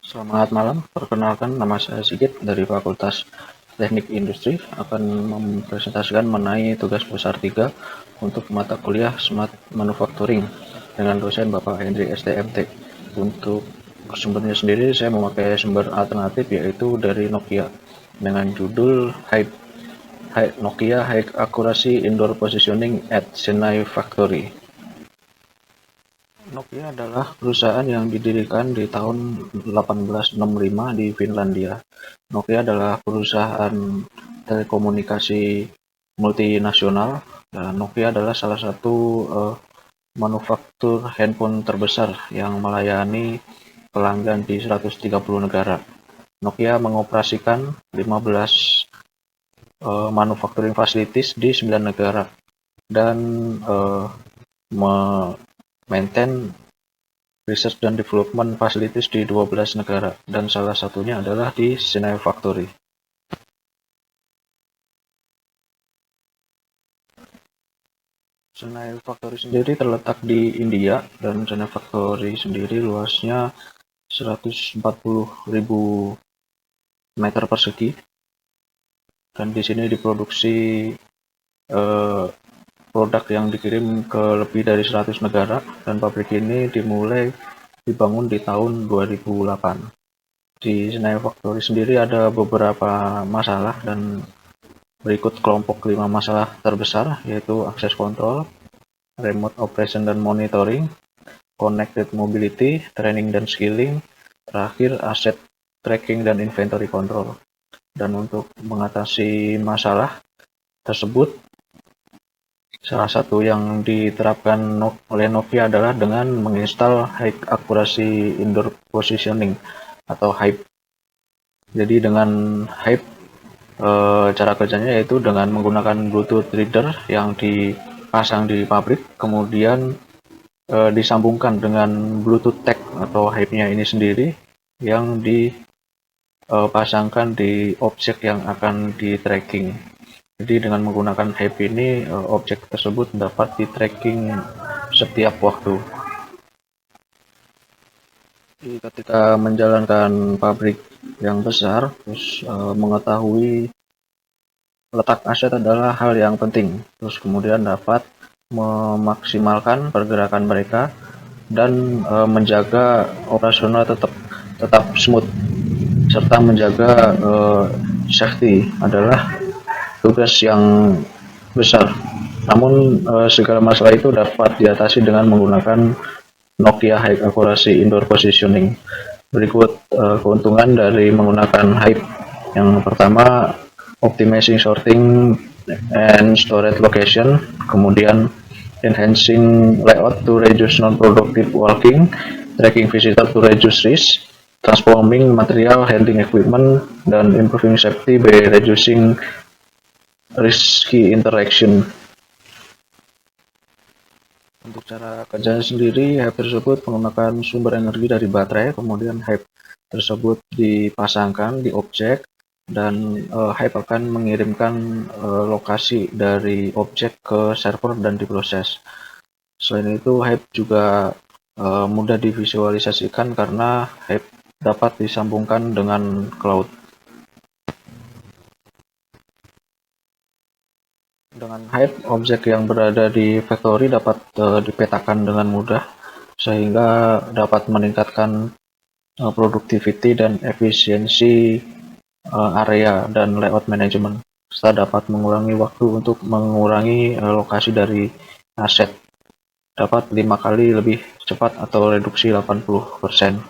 Selamat malam, perkenalkan nama saya Sigit dari Fakultas Teknik Industri akan mempresentasikan mengenai tugas besar 3 untuk mata kuliah Smart Manufacturing dengan dosen Bapak Hendri STMT. Untuk sumbernya sendiri saya memakai sumber alternatif yaitu dari Nokia dengan judul Nokia High Accuracy Indoor Positioning at Chennai Factory. Nokia adalah perusahaan yang didirikan di tahun 1865 di Finlandia. Nokia adalah perusahaan telekomunikasi multinasional. Nokia adalah salah satu manufaktur handphone terbesar yang melayani pelanggan di 130 negara. Nokia mengoperasikan 15 manufacturing facilities di 9 negara dan maintain Research dan Development Facilities di 12 negara, dan salah satunya adalah di Chennai Factory. Chennai Factory sendiri terletak di India, dan Chennai Factory sendiri luasnya 140.000 meter persegi, dan di sini diproduksi produk yang dikirim ke lebih dari 100 negara, dan pabrik ini dibangun di tahun 2008. Di Chennai Factory sendiri ada beberapa masalah, dan berikut kelompok 5 masalah terbesar, yaitu access control, remote operation dan monitoring, connected mobility, training dan skilling, terakhir asset tracking dan inventory control. Dan untuk mengatasi masalah tersebut, salah satu yang diterapkan oleh Nokia adalah dengan menginstal High Accuracy Indoor Positioning atau HIP. Jadi dengan HIP, cara kerjanya yaitu dengan menggunakan Bluetooth reader yang dipasang di pabrik, kemudian disambungkan dengan Bluetooth tag atau HIP-nya ini sendiri yang dipasangkan di objek yang akan di tracking. Jadi dengan menggunakan HIP ini, objek tersebut dapat di tracking setiap waktu. Jadi ketika menjalankan pabrik yang besar, terus mengetahui letak aset adalah hal yang penting. Terus kemudian dapat memaksimalkan pergerakan mereka dan menjaga operasional tetap smooth, serta menjaga safety adalah tugas yang besar. Namun segala masalah itu dapat diatasi dengan menggunakan Nokia High Accuracy Indoor Positioning. Berikut keuntungan dari menggunakan HIP. Yang pertama, optimizing sorting and storage location, kemudian enhancing layout to reduce non-productive walking, tracking visitor to reduce risk, transforming material handling equipment, dan improving safety by reducing risky interaction. Untuk cara kerjanya sendiri, HIP tersebut menggunakan sumber energi dari baterai, kemudian HIP tersebut dipasangkan di objek, dan HIP akan mengirimkan lokasi dari objek ke server dan diproses. Selain itu, HIP juga mudah divisualisasikan karena HIP dapat disambungkan dengan cloud. Dengan HIP, objek yang berada di factory dapat dipetakan dengan mudah, sehingga dapat meningkatkan productivity dan efisiensi area dan layout management, serta dapat mengurangi waktu untuk mengurangi lokasi dari aset, dapat 5 kali lebih cepat atau reduksi 80%.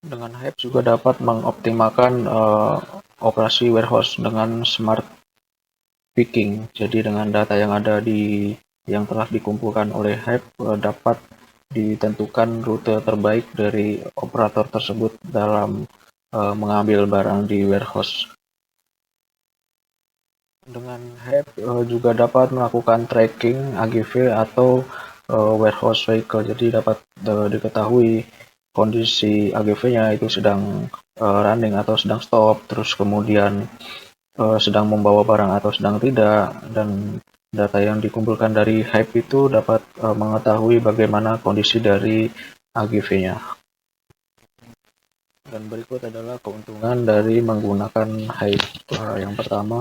Dengan HIP juga dapat mengoptimalkan operasi warehouse dengan smart picking. Jadi dengan data yang ada yang telah dikumpulkan oleh HIP dapat ditentukan rute terbaik dari operator tersebut dalam mengambil barang di warehouse. Dengan HIP juga dapat melakukan tracking AGV atau warehouse vehicle. Jadi dapat diketahui kondisi AGV-nya itu sedang running atau sedang stop, terus kemudian sedang membawa barang atau sedang tidak, dan data yang dikumpulkan dari HIP itu dapat mengetahui bagaimana kondisi dari AGV-nya. Dan berikut adalah keuntungan dari menggunakan Hive. Yang pertama,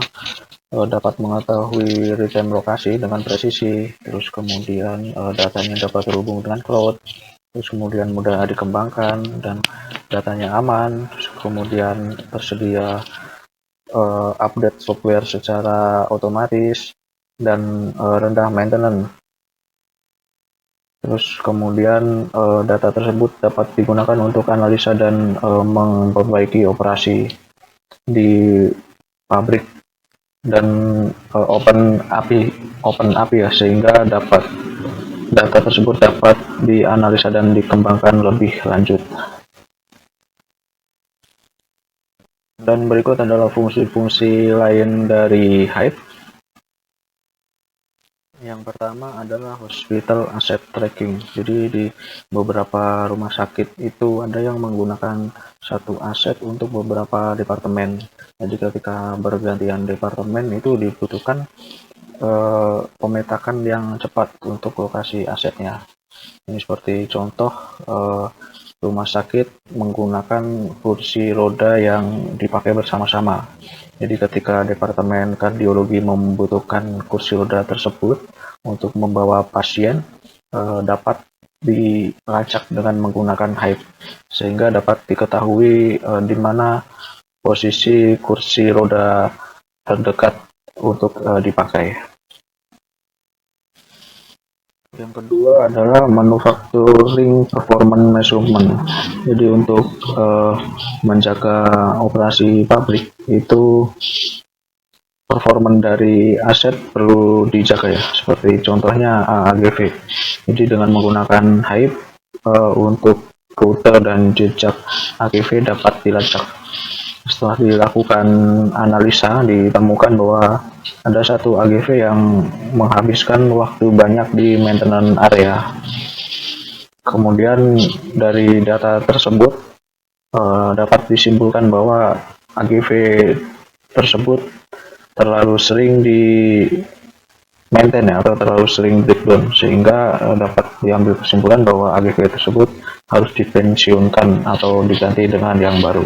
dapat mengetahui real-time lokasi dengan presisi, terus kemudian datanya dapat terhubung dengan cloud, terus kemudian mudah dikembangkan dan datanya aman, terus kemudian tersedia update software secara otomatis dan rendah maintenance. Terus kemudian data tersebut dapat digunakan untuk analisa dan memperbaiki operasi di pabrik dan open API ya, sehingga data tersebut dapat dianalisa dan dikembangkan lebih lanjut. Dan berikut adalah fungsi-fungsi lain dari Hive. Yang pertama adalah hospital asset tracking. Jadi di beberapa rumah sakit itu ada yang menggunakan satu aset untuk beberapa departemen. Jadi ketika bergantian departemen itu dibutuhkan pemetakan yang cepat untuk lokasi asetnya. Ini seperti contoh rumah sakit menggunakan kursi roda yang dipakai bersama-sama. Jadi ketika departemen kardiologi membutuhkan kursi roda tersebut untuk membawa pasien, dapat dilacak dengan menggunakan Hive, sehingga dapat diketahui di mana posisi kursi roda terdekat untuk dipakai. Yang kedua adalah manufacturing performance measurement. Jadi untuk menjaga operasi pabrik itu performa dari aset perlu dijaga ya, seperti contohnya AGV. Jadi dengan menggunakan Hive untuk rute dan jejak AGV dapat dilacak. Setelah dilakukan analisa, ditemukan bahwa ada satu AGV yang menghabiskan waktu banyak di maintenance area. Kemudian dari data tersebut dapat disimpulkan bahwa AGV tersebut terlalu sering di maintain ya, atau terlalu sering breakdown, sehingga dapat diambil kesimpulan bahwa AGV tersebut harus dipensiunkan atau diganti dengan yang baru.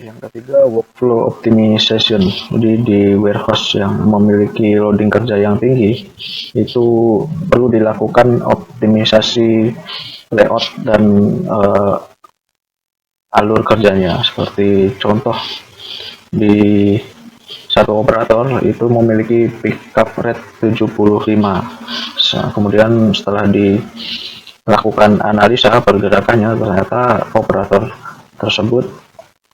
Yang ketiga, workflow optimization. Jadi di warehouse yang memiliki loading kerja yang tinggi, itu perlu dilakukan optimisasi layout dan alur kerjanya. Seperti contoh, di satu operator itu memiliki pickup rate 75. Kemudian setelah dilakukan analisa pergerakannya, ternyata operator tersebut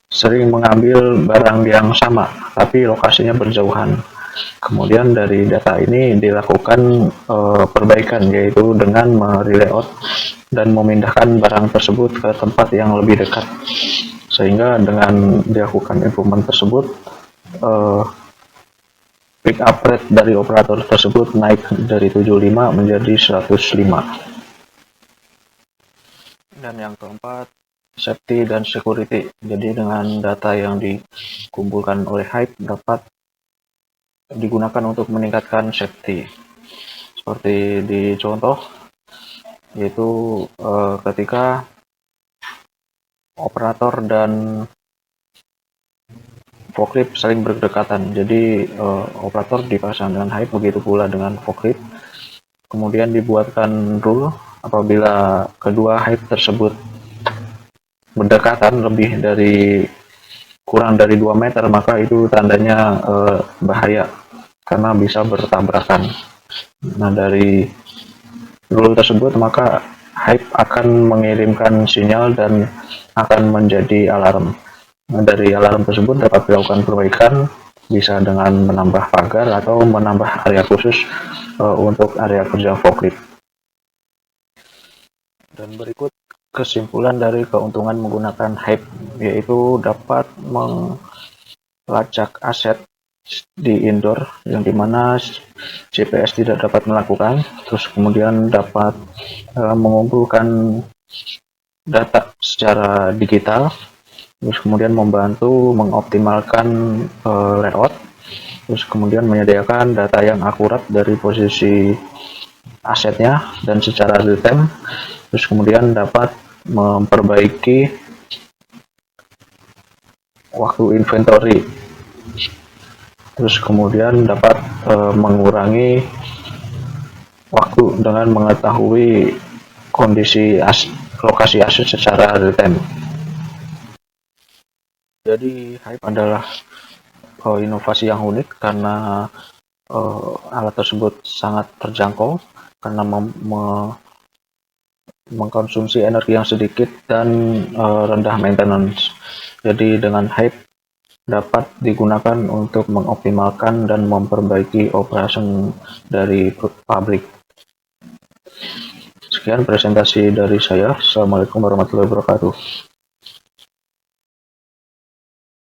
sering mengambil barang yang sama, tapi lokasinya berjauhan. Kemudian dari data ini dilakukan perbaikan, yaitu dengan merelayout dan memindahkan barang tersebut ke tempat yang lebih dekat. Sehingga dengan dilakukan improvement tersebut, pick up rate dari operator tersebut naik dari 75 menjadi 105. Dan yang keempat, safety dan security. Jadi dengan data yang dikumpulkan oleh Hive dapat digunakan untuk meningkatkan safety. Seperti di contoh, yaitu ketika operator dan forklift saling berdekatan. Jadi operator dipasang dengan Hive, begitu pula dengan forklift. Kemudian dibuatkan rule apabila kedua Hive tersebut berdekatan lebih dari kurang dari 2 meter, maka itu tandanya bahaya karena bisa bertabrakan. Nah, dari rule tersebut maka Hive akan mengirimkan sinyal dan akan menjadi alarm. Nah, dari alarm tersebut dapat dilakukan perbaikan, bisa dengan menambah pagar atau menambah area khusus untuk area kerja forklift. Dan berikut kesimpulan dari keuntungan menggunakan Hive, yaitu dapat melacak aset di indoor yang dimana GPS tidak dapat melakukan, terus kemudian dapat mengumpulkan data secara digital, terus kemudian membantu mengoptimalkan layout, terus kemudian menyediakan data yang akurat dari posisi asetnya dan secara real time, terus kemudian dapat memperbaiki waktu inventory, terus kemudian dapat mengurangi waktu dengan mengetahui kondisi lokasi aset secara real time. Jadi Hive adalah inovasi yang unik karena alat tersebut sangat terjangkau karena mengkonsumsi energi yang sedikit dan rendah maintenance. Jadi dengan Hive dapat digunakan untuk mengoptimalkan dan memperbaiki operasi dari pabrik. Sekian presentasi dari saya. Assalamualaikum warahmatullahi wabarakatuh.